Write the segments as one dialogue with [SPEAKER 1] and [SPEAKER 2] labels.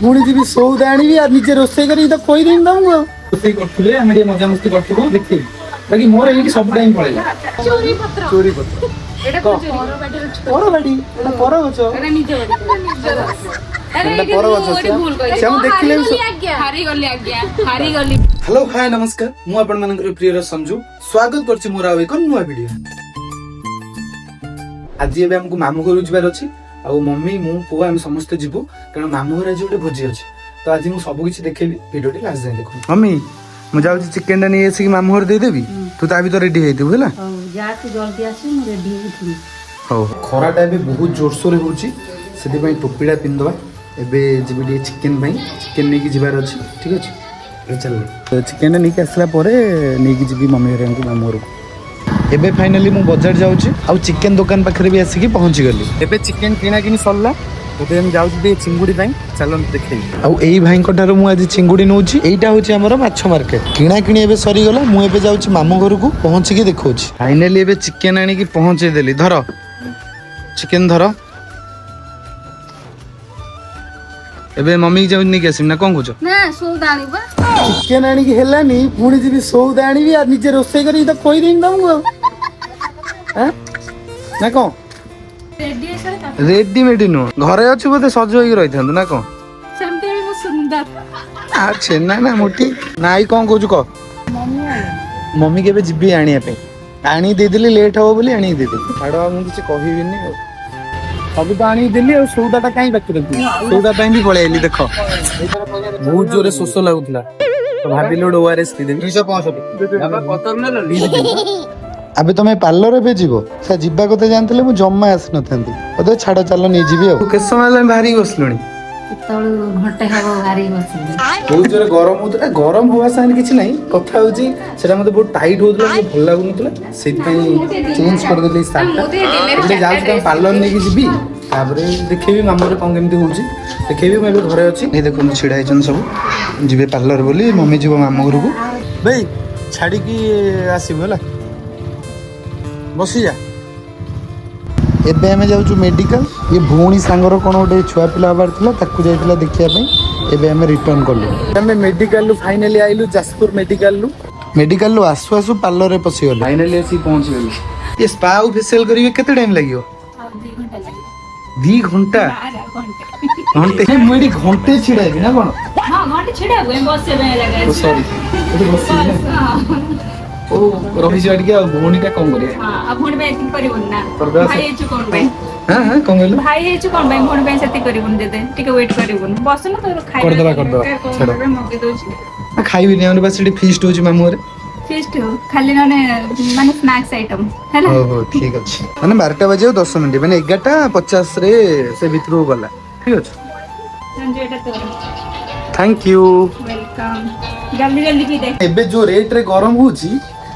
[SPEAKER 1] पुणी जी सौदा आनी निजे रोसे कर कहीदेमी तुमको रोसे करते आम मजा मस्ती करते देखिए बाकी मोर ये सब टाइम पड़ेगा चोरी पत्र परबाड़ी पर गच हेलो हाय नमस्कार मुझे प्रिय संजू स्वागत करछि मोर एक नुआ वीडियो आज एबे हमको मामू घर जबार अछि आ मम्मी मु पुआ हम समस्त जीवु कारण मामू घर आज गोटे भोजी अछि तो आज मु सब किछि देखेबी वीडियो टी लास्ट जाय देखो मम्मी मु जाउ चिकन नी एसी मामू घर दे देबी तू ता भीतर रेडी हेतु हला
[SPEAKER 2] जा तू जल्दी आसी मु रेडी हेतु
[SPEAKER 1] हो खराटा भी बहुत जोर सोर होउची सेति पई टोपीडा पिंदवा एबे जिबिडी चिकन पई चिकन नेकी जिबार अछि ठीक अछि चल तो चिकन नेकी आसला परे नेकी जिबी मम्मी घर को मामू घर एबे फाइनली मु बाजार जाउची आ चिकन दुकान पाखरे भी आसी पहुंची गली एबे चिकन किना किनी सरला एबे हम जाउची दे चिंगुडी पई चलो देखै आ एई भाई को ठारो मु आज चिंगुडी नउची एईटा होची हमर माछ मार्केट किना किनी एबे सरी गला मु एबे जाउची मामू घर को पहुंची के देखौची फाइनली एबे चिकन आनी की पहुंचे देली धर चिकन धर एबे मम्मी जाउ नि केसिम ना कोन कुछ
[SPEAKER 2] ना सौदा आनिबा
[SPEAKER 1] चिकन आनी की हेलानी पुणी जी सौदा आनी आ निजे रोसे करी तो कहि देम तुमको हैं ना कोन रेडीमेड नु घरे अछि बोते सज होई रहि थंद ना कोन
[SPEAKER 2] सेमते भी सुंदर
[SPEAKER 1] आ छेना ना मोटी नाई कोन कहू को मम्मी के बे जिबी आनिया पे आनी दे देली लेट हो बोली आनी दे देली आडो मु किछ कहिबिनी सब तो आनी देली और सौदाटा काई बाकी रखी सौदा पई भी पळे एली देखो बहुत जोरे शोष लागुतला तो भाबिलो ओआरएस पी देबी 265 हम पतर न ली अबे तुम्हें पार्लर पे जीवो से जिबा कते जानतले मु जम्मा आस नथंती ओदे छाड़ चलो नै जीवी आ के समय भारी बसलुनी
[SPEAKER 2] केतळ घंटे हबो भारी बसली
[SPEAKER 1] बहुत जोरे गरम होतला गरम होवा सान किछ नै कथा होजी सेटा मते बहुत टाइट होतला मते भल लागुनतला सेति पई चेंज कर देली स्टार्ट एबे जाउ त पार्लर नै की जीवी तापरे देखेबी मामरे कोन केमती होची देखेबी मैं एबे घरे अछि नै देखो छिडा आइछन सब जीवे पार्लर बोली मम्मी जीवो मामू घर को बेई छाडी की आसीबो हला बसी जा एबे हमें जाउछु मेडिकल ये भौणी सांगर कोन गोटे छुआ पिला हबार थिला ताकू जाइतिला देखिया पई एबे हमें रिटर्न करलु हमें मेडिकल लु फाइनली आइलु जासपुर मेडिकल लु आसु आसु पार्लर रे पसी गलो फाइनली आसी पहुंच गेलु ये स्पा और फेशियल करिवे केते टाइम लागियो 2 घंटा घंटे मुडी घंटे छिडाइबी ना कोन
[SPEAKER 2] हां घंटे छिडाबो हम बस से लगा
[SPEAKER 1] सॉरी ओ रही जाड के भौणीटा कोन करे
[SPEAKER 2] हां अब भौणी पे एक्टिंग करिवन ना भाई एचु कोन पे
[SPEAKER 1] हां हां कोन गेलो
[SPEAKER 2] भाई एचु कोन पे भौणी पे सेति करिवन दे दे टिके वेट करिवन बस ना तो खाइ
[SPEAKER 1] कर देबा छाड़
[SPEAKER 2] मगे दोछि
[SPEAKER 1] खाइबी नै हमरे पास एटी फीस्ट होची मामू रे
[SPEAKER 2] फीस्ट हो खाली माने स्नैक्स आइटम है ना
[SPEAKER 1] हो ठीक अछि माने 12टा बजे 10 मिनिट माने 11:50 रे से भितरु गला ठीक अछि
[SPEAKER 2] संजय एटा तो
[SPEAKER 1] थैंक यू
[SPEAKER 2] वेलकम जल्दी जल्दी पी दे
[SPEAKER 1] एबे जो रेट रे गरम होची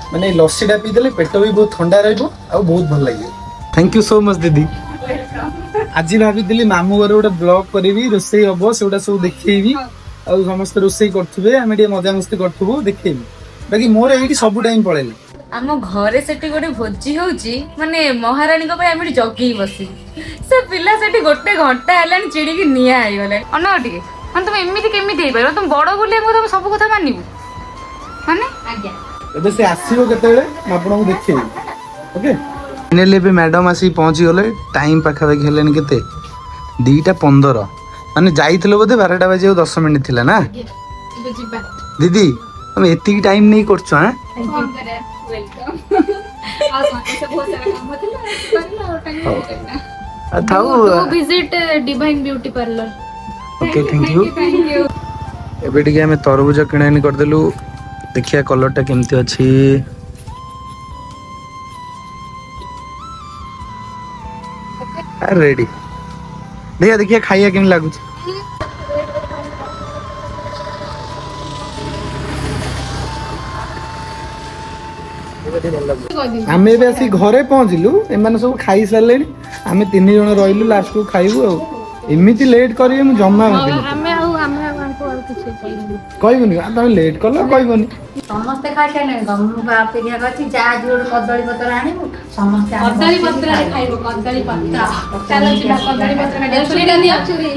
[SPEAKER 1] माने लस्सीटा पी देले पेट भी बहुत ठंडा रहइबो आ बहुत भल लागियो थैंक यू सो मच दीदी आज भाभी दिली मामू घर गोटे ब्लॉग करी रोसई हम से सब देखी आ समस्त रोसई करथुबे आमे टे मजा मस्ती करथुबो देखिबी बाकी मोर एठी सब टाइम पळेले
[SPEAKER 3] आम घरे सेठी गोटे भोजी होउची माने महारानी को आम जगी बसी से पिला सेठी गोटे घंटा हेलानी चिड़ी की निया आइ गले अन टिके माने तुम एमिति केमिति हेइ परबो तुम बड़ बोली तुम सब कथा मानिबो माने आज्ञा
[SPEAKER 1] एबे से आसीबो केतेले म आपन को देखिबी ओके फाइनली पे मैडम आसी पहुंची गले टाइम पाखा पाखी हेलेन केते 2:15 माने जाइथिलो बोधे 12टा बजे 10 मिनिट थिला ना दीदी हम एति टाइम नहीं करछो हां
[SPEAKER 2] वेलकम आ से बहुत सारा काम होतला करला और time
[SPEAKER 1] though
[SPEAKER 2] to visit Divine beauty parlour
[SPEAKER 1] okay thank you एबे टिके हमें तरबूज किणानी कर देलु देखिया कलर टा केमती अछि रेडी देखिया देखिया खाइया केम लागु आमे एबे आसी घरे पहुंचिलु एमाने सब खाई सारले आमे 3 जण रहिलु लास्ट को खाइबु आ एमिति लेट करिए मु जम्मा भाबिनी
[SPEAKER 2] हमें हमको और कुछ
[SPEAKER 1] कहबनी आ तुम लेट करलो कहबनी
[SPEAKER 4] समस्ते खाइ खाइ गमु अपेक्षा करछि जा जोड़ कदली पत्र आनिबु समस्ते
[SPEAKER 2] कदली पत्र रे खाइबो कदली पत्र चलो जी कदली पत्र का छुरी दिया छुरी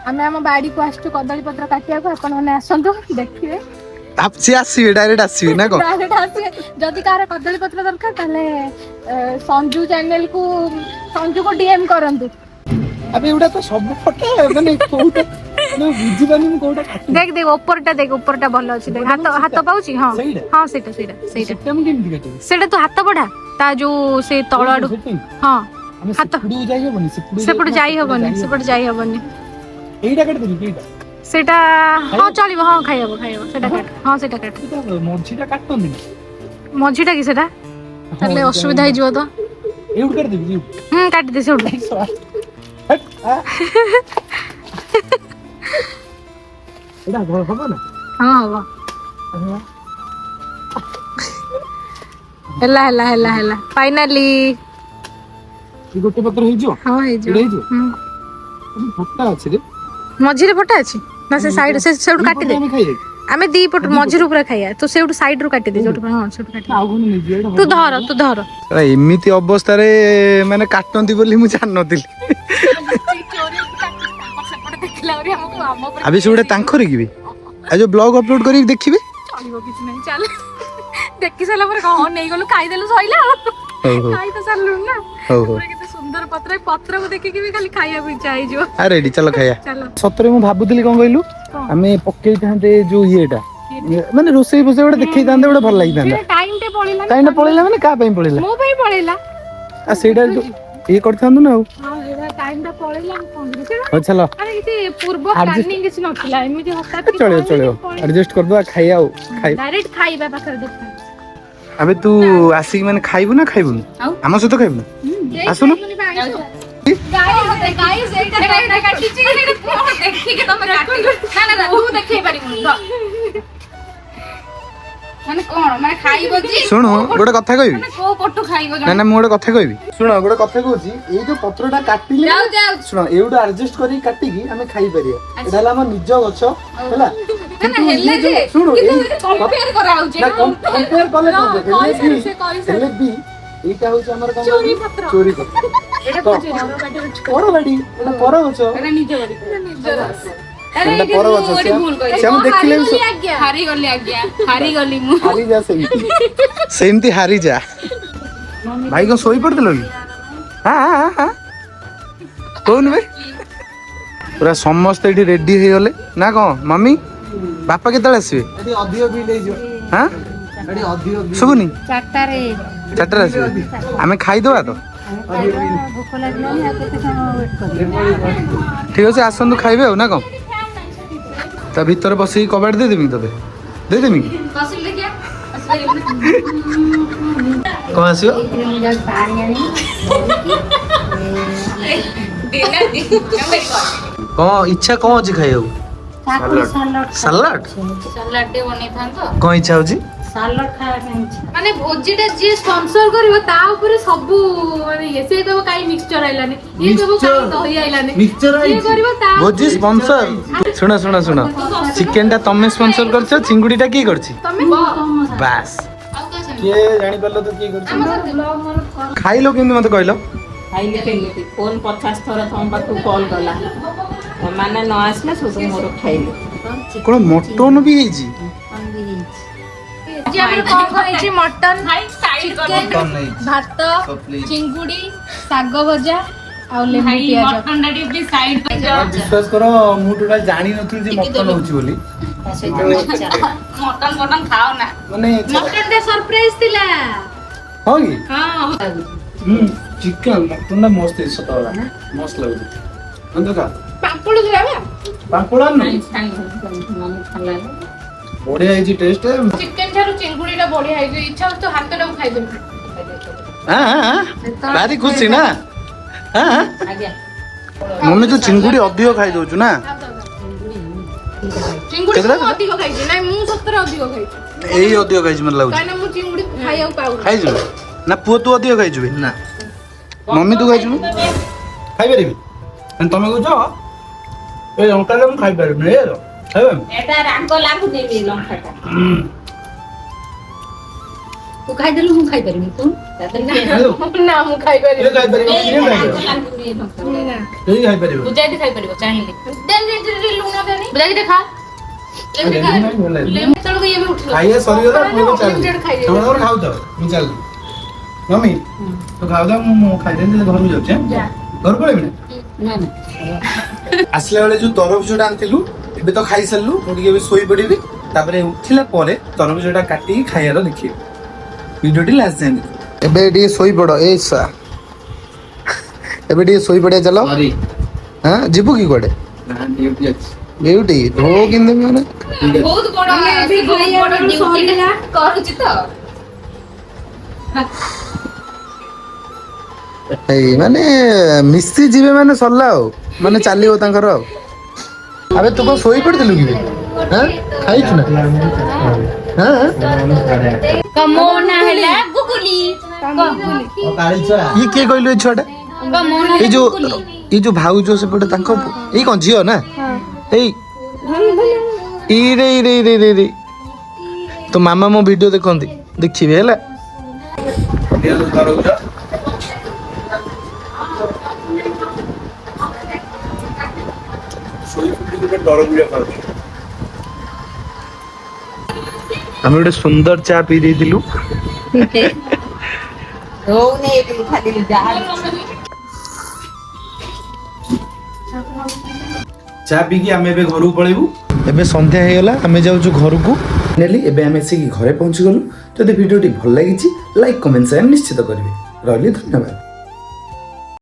[SPEAKER 2] ଆମେ ଆମ ବାଡିକୁ ଆସିଛୁ କଦଳୀ ପତ୍ର କାଟିବାକୁ, ଆପଣ ମାନେ ଆସନ୍ତୁ ଦେଖିବେ।
[SPEAKER 1] ସିଏ ଆସିବେ ଡାଇରେକ୍ଟ ଆସିବେ ନା କଣ?
[SPEAKER 2] Direct ଆସିବେ। ଯଦି କାହାର କଦଳୀ ପତ୍ର ଦରକାର ତାହେଲେ ସଞ୍ଜୁ ଚ୍ୟାନେଲକୁ ସଞ୍ଜୁକୁ DM କରନ୍ତୁ।
[SPEAKER 1] ଆବେ ଏଗୁଡା ତ ସବୁ ଫଟୋ ମାନେ କୋଉଟା ମୁଁ ବୁଝିପାରୁନି ମୁଁ କୋଉଟା କାଟି
[SPEAKER 2] देख देख ऊपरटा ଭଲ ଅଛି देख ହାତ ପାଉଛି। ହଁ ହଁ ସେଇଟା
[SPEAKER 1] ସେଟା ମୁଁ କେମିତି କାଟିବି?
[SPEAKER 2] ସେଇଟା ତୁ ହାତ ବଢା ତା ଯୋଉ ସେ ତଳ ଆଡୁ। ହଁ
[SPEAKER 1] ଆମେ
[SPEAKER 2] ହାତ
[SPEAKER 1] ସେପଟକୁ ଯାଇ ହବନି
[SPEAKER 2] ସେପଟେ ଯାଇ ହବନି
[SPEAKER 1] ଏଇଟା କାଟିଦେବି ଏଇଟା
[SPEAKER 2] ସେଇଟା ହଁ ଚଳିବ। ହଁ ଖାଇହବ ସେଇଟା କାଟ। ହଁ ସେଇଟା କାଟ।
[SPEAKER 1] ମଝିଟା କାଟନ୍ତି ନା
[SPEAKER 2] ମଝିଟା କି ସେଟା ତାହେଲେ ଅସୁବିଧା ହେଇଯିବ ତ।
[SPEAKER 1] ଏଇଠୁ କାଟିଦେବି
[SPEAKER 2] କାଟିଦେ ସେଇଠୁ।
[SPEAKER 1] ଏଇଟା ହବ ନା?
[SPEAKER 2] ହଁ ହବ। ହେଲା ଫାଇନାଲି
[SPEAKER 1] ଗୋଟେ ପତ୍ର ହେଇଯିବ।
[SPEAKER 2] ହଁ ହେଇଯିବ।
[SPEAKER 1] ଫଟା ଅଛି ରେ
[SPEAKER 2] ମଝିରେ ଫଟା ଅଛି ନା ସେ ସାଇଡ ସେଇଠୁ କାଟିଦେ।
[SPEAKER 1] ଆମେ ଖାଇବେ
[SPEAKER 2] ଆମେ ଦି ପଟ ମଝିରୁ ପୁରା ଖାଇବା। ତୁ ସେଇଠୁ ସାଇଡ ରୁ କାଟିଦେ ଯୋଉଠୁ। ହଁ ସେଇଠୁ କାଟିଦେ।
[SPEAKER 1] ଆଉ କଣ ନେଇଯିବ ଏଇଟା?
[SPEAKER 2] ତୁ ଧର
[SPEAKER 1] ଏମିତି ଅବସ୍ଥାରେ ମାନେ କାଟନ୍ତି ବୋଲି ମୁଁ ଜାଣିନଥିଲି। ଆବେ ସେ ଗୋଟେ ତାଙ୍କର କି ଆଉ ଯୋଉ ବ୍ଲଗ ଅପଲୋଡ କରିକି ଦେଖିବେ
[SPEAKER 2] ଚଳିବ କିଛି ନାହିଁ। ଚାଲ ଦେଖି ସାରିଲା ପରେ କଣ ନେଇଗଲୁ ଖାଇଦେଲୁ ସଇଲା ଆଉ। ଖାଇ ତ ସାରିଲୁଣି ନା। କେତେ ସୁନ୍ଦର ପତ୍ରକୁ ଦେଖିକି ବି ଖାଲି ଖାଇବାକୁ ଇଚ୍ଛା ହେଇଯିବ।
[SPEAKER 1] ରେଡି ଚାଲ ଖାଇବା। ସତରେ ମୁଁ ଭାବୁଥିଲି କଣ କହିଲୁ, ଆମେ ପକେଇଥାନ୍ତେ ଯୋଉ ଇଏଟା ମାନେ ରୋଷେଇ ଫୋଷେଇ ଗୋଟେ ଦେଖେଇଥାନ୍ତେ ଗୋଟେ ଭଲ ଲାଗିଥାନ୍ତା।
[SPEAKER 2] ଟାଇମଟେ ପଳେଇଲା
[SPEAKER 1] ମାନେ କାହା ପାଇଁ ପଳେଇଲା?
[SPEAKER 2] ମୋ ପାଇଁ ପଳେଇଲା।
[SPEAKER 1] ଆଉ ସେଇଟା ଇଏ କରିଥାନ୍ତୁ ନା ଆଉ।
[SPEAKER 2] ଟାଇମଟା ପଳେଇଲା
[SPEAKER 1] ହଉ ଚାଲ।
[SPEAKER 2] କିଛି ପୂର୍ବ ପ୍ଲାନିଂ କିଛି ନଥିଲା। ଏମିତି ହଠାତ୍
[SPEAKER 1] ଚଳିବ ଆଡଜଷ୍ଟ କରିଦବା ଖାଇବା ଆଉ।
[SPEAKER 2] ଡାଇରେକ୍ଟ ଖାଇବା ପାଖରେ ଦେଖା।
[SPEAKER 1] ଆବେ ତୁ ଆସିକି ମାନେ ଖାଇବୁ ନା ଖାଇବୁନି? ଆମ ସହିତ ଖାଇବୁ? ଆସୁନୁ। ଶୁଣୁ ଗୋଟେ କଥା କହିବି। ନା ମୁଁ ଗୋଟେ କଥା କହିବି। ଶୁଣ ଗୋଟେ କଥା କହୁଛି, ଏଇ ଯୋଉ ପତ୍ରଟା କାଟିଲେ ଶୁଣ ଏଇଠୁ ଆଡଜଷ୍ଟ କରିକି କାଟିକି ଆମେ ଖାଇପାରିବା। ଏଇଟା ହେଲା ଆମ ନିଜ ଗଛ ହେଲା। ଶୁଣୁ କମ୍ପେୟାର କଲେ ହେଲେ ବି ଏଇଟା ହଉଛି ଆମର ଚୋରି ପତ୍ର। ପର ବାଡି ଏଇଟା ପର ଗଛ। ସେମିତି ହାରିଯା। ଭାଇ କଣ ଶୋଇ ପଡିଥିଲ କି? କହୁନୁ ଭାଇ ପୁରା ସମସ୍ତେ ଏଠି ରେଡି ହେଇଗଲେ ନା କଣ? ମମି ବାପା କେତେବେଳେ ଆସିବେ? ଶୁଭୁନି? 4ଟାରେ ଆସିବେ। ଆମେ ଖାଇଦବା ତ? ଠିକ ଅଛି ଆସନ୍ତୁ ଖାଇବେ ଆଉ ନା କଣ? ତା ଭିତରେ ବସିକି କବାଟ ଦେଇଦେବି ତତେ? ଦେଇଦେବି କଣ ଆସିବ? କଣ ଇଚ୍ଛା କଣ ଅଛି ଖାଇବାକୁ? ସାଲାଡ କଣ ଇଚ୍ଛା ହଉଛି?
[SPEAKER 2] ମାନେ ଭୋଜିଟା ଯିଏ ସ୍ପନ୍ସର କରିବ ତା ଉପରେ ସବୁ ମାନେ ସେ କହିବ କାଇଁ ମିକ୍ସଚର ଆଇଲାନି, ଇଏ କହିବ କାଇଁ ଦହି ଆଇଲାନି, ଇଏ କରିବ ତା
[SPEAKER 1] ଭୋଜି ସ୍ପନ୍ସର। ଶୁଣ ଚିକେନ ଟା ତମେ ସ୍ପନ୍ସର କରିଛ, ଚିଙ୍ଗୁଡି ଟା କିଏ କରିଛି? ବାସ୍ କିଏ ଜାଣିପାରିଲ ତ କିଏ କରିଛି? ଖାଇଲ କେମିତି ମତେ କହିଲ?
[SPEAKER 5] ଖାଇଲେ କେମିତି? ଫୋନ୍ 50 ଥର ତମ ପାଖକୁ କଲ୍ କଲା, ମାନେ ନ ଆସିଲା ସବୁ ମୋର ଖାଇଲେ।
[SPEAKER 1] କଣ ମଟନ ବି ହେଇଛି?
[SPEAKER 2] ମଟନ, ଭାତ, ଚିଙ୍ଗୁଡି, ଶାଗ ଭଜା ଆଉ ଲେମ୍ବୁ ପିଆଜ।
[SPEAKER 1] ବିଶ୍ୱାସ କର ମୁଁ ଟୋଟାଲ ଜାଣିନଥିଲି ଯେ ମଟନ ହଉଛି ବୋଲି।
[SPEAKER 5] ମଟନ ଖାଅ ନା
[SPEAKER 1] ମାନେ
[SPEAKER 2] ମଟନ ସରପ୍ରାଇଜ ଥିଲା।
[SPEAKER 1] ହଁ କି? ଚିକେନ ମଟନ ଟା ମସ୍ତ ହେଇଛି ସତ କଥା, ମସ୍ତ ଲାଗୁଛି।
[SPEAKER 2] ପାମ୍ପଡ଼ ଥିଲା ବା?
[SPEAKER 1] ପାମ୍ପଡ଼ ବଢିଆ ହେଇଛି ଟେଷ୍ଟ।
[SPEAKER 2] ଚିକେନ ଠାରୁ ଚିଙ୍ଗୁଡି ଟା ବଢିଆ ହେଇଛି। ଇଚ୍ଛା ହଉଛି ତ ହାତଟାକୁ ଖାଇଦେବି।
[SPEAKER 1] ଭାରି ଖୁସି ନା? ମମି ତୁ ଚିଙ୍ଗୁଡି ଅଧିକ ଖାଇଦଉଛୁ ନା?
[SPEAKER 2] ଚିଙ୍ଗୁଡି ମୁଁ ଅଧିକ ଖାଇଛି। ନାଇଁ ମୁଁ ସତରେ ଅଧିକ ଖାଇଛି।
[SPEAKER 1] ଏଇ ଅଧିକ ଖାଇଛି ମତେ ଲାଗୁଛି।
[SPEAKER 2] କାହିଁକିନା ମୁଁ ଚିଙ୍ଗୁଡି ଖାଇବାକୁ ପାଉନି।
[SPEAKER 1] ଖାଇଛୁ ନା ପୁଅ ତୁ ଅଧିକ ଖାଇଛୁ? ନା ମମି ତୁ ଖାଇଛୁ? ଖାଇପାରିବି ତମେ କହୁଛ ଏ ଲଙ୍କାଟା ମୁଁ ଖାଇପାରିବିନି।
[SPEAKER 5] ଏଟା ରାଗ ଲାଗୁନି ଲଙ୍କାଟା।
[SPEAKER 4] ତୁ ଖାଇଦେଲୁ ମୁଁ ଖାଇପାରିବି ତୁ
[SPEAKER 2] ନା ମୁଁ ଖାଇପାରିବି
[SPEAKER 3] ବୁଝାଇତେ ଖାଇପାରିବ ଚାହିଁଲେ ଲୁଣ ଦେନି ବୁଝାଇତେ ଖା କେତେବେଳକୁ ଇଏ ବି ଉଠିବ
[SPEAKER 1] ଖାଇବା ସରିଗଲା ଖାଉଥାଉ ମୁଁ ଚାଲିଲି ମମି ତୁ ଖାଉଥା ମୁଁ ଖାଇଦେବି ଘରକୁ ଯାଉଛି ଘରକୁ ପଳେଇବି ନା ଆସିଲା ବେଳେ ଯୋଉ ତରଭୁଜ ଟା ଆଣିଥିଲୁ ଏବେ ତ ଖାଇସାରିଲୁ ମୁଁ ଟିକେ ଏବେ ଶୋଇପଡ଼ିବି ତାପରେ ଉଠିଲା ପରେ ତରଭୁଜ ଟା କାଟିକି ଖାଇବାର ଦେଖିବି ଭିଡ଼ିଓଟି ଲାଷ୍ଟ ଯାଏଁ ଏବେ ଟିକେ ଶୋଇପଡ଼ ଏବେ ଟିକେ ଶୋଇପଡ଼ିଆ ଚାଲ ହଁ ଯିବୁ କି କୁଆଡ଼େ ଡ୍ୟୁଟି ଢୋ କିନ୍ତୁ ମାନେ
[SPEAKER 3] ବହୁତ ବଡ ଡ୍ୟୁଟି କରୁଛି ତ
[SPEAKER 1] ଏଇ ମାନେ ମିଶି ଯିବେ ମାନେ ସରିଲା ଆଉ ମାନେ ଚାଲିବ ତାଙ୍କର ଆଉ ଆବେ ତୁ କଣ ଶୋଇ ପଡ଼ିଥିଲୁ କି ଖାଇଛୁ ନା
[SPEAKER 3] ମୋ ନାଁ ହେଲା ଗୁଗୁଲି
[SPEAKER 1] ଇଏ କିଏ କହିଲୁ ଏ ଛୁଆଟା ଏଇ ଯୋଉ ଭାଉଜ ସେପଟେ ତାଙ୍କ ଏଇ କଣ ଝିଅ ନା ଏଇ ରେ ତ ମାମା ମୋ ଭିଡ଼ିଓ ଦେଖନ୍ତି ଦେଖିବେ ହେଲା ଆମେ ଗୋଟେ ସୁନ୍ଦର ଚା ପିଇ ଦେଇଥିଲୁ ଚା ପିଇକି ଆମେ ଏବେ ଘରକୁ ପଳେଇବୁ ଏବେ ସନ୍ଧ୍ୟା ହେଇଗଲା ଆମେ ଯାଉଛୁ ଘରକୁ ନେଲି ଏବେ ଆମେ ଆସିକି ଘରେ ପହଞ୍ଚିଗଲୁ ଯଦି ଭିଡ଼ିଓଟି ଭଲ ଲାଗିଛି ଲାଇକ୍ କମେଣ୍ଟ ସେୟାର ନିଶ୍ଚିତ କରିବେ ରହିଲି ଧନ୍ୟବାଦ।